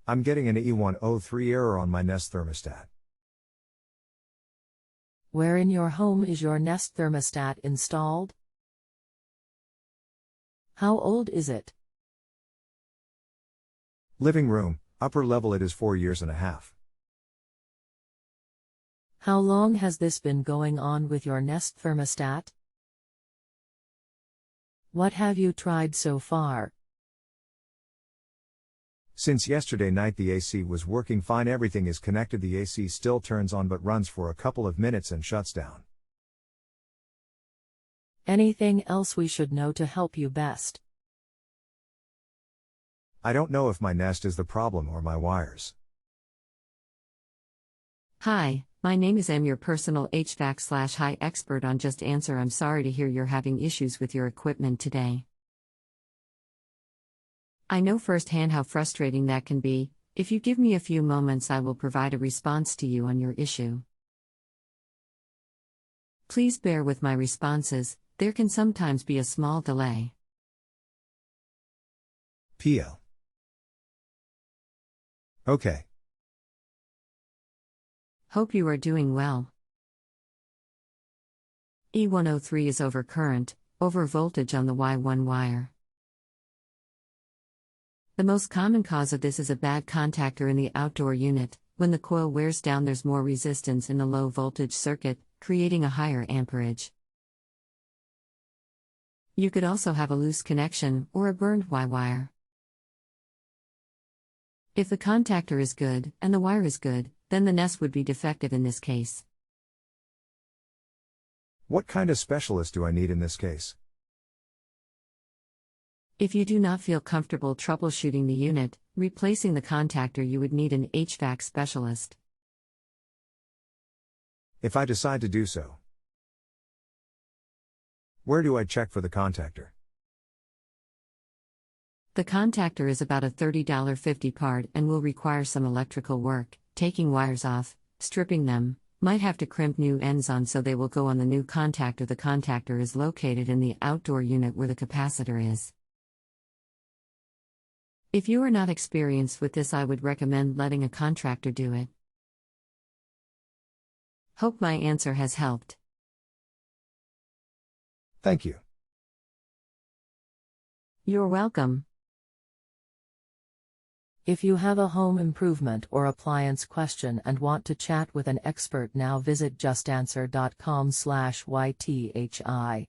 I'm getting an e103 error on my Nest Thermostat. Where in your home is your Nest Thermostat installed? How old is it? Living room, upper level. It is 4 years and a half. How long has this been going on with your Nest Thermostat? What have you tried so far? Since yesterday night the AC was working fine. Everything is connected. The AC still turns on but runs for a couple of minutes and shuts down. Anything else we should know to help you best? I don't know if my Nest is the problem or my wires. Hi, my name is Em, your personal HVAC/high expert on JustAnswer. I'm sorry to hear you're having issues with your equipment today. I know firsthand how frustrating that can be. If you give me a few moments, I will provide a response to you on your issue. Please bear with my responses, there can sometimes be a small delay. PL. Okay. Hope you are doing well. E103 is overcurrent, over voltage on the Y1 wire. The most common cause of this is a bad contactor in the outdoor unit. When the coil wears down, there's more resistance in the low voltage circuit, creating a higher amperage. You could also have a loose connection or a burned Y wire. If the contactor is good and the wire is good, then the Nest would be defective in this case. What kind of specialist do I need in this case? If you do not feel comfortable troubleshooting the unit, replacing the contactor, you would need an HVAC specialist. If I decide to do so, where do I check for the contactor? The contactor is about a $30.50 part and will require some electrical work, taking wires off, stripping them, might have to crimp new ends on so they will go on the new contactor. The contactor is located in the outdoor unit where the capacitor is. If you are not experienced with this, I would recommend letting a contractor do it. Hope my answer has helped. Thank you. You're welcome. If you have a home improvement or appliance question and want to chat with an expert now, visit justanswer.com/ythi.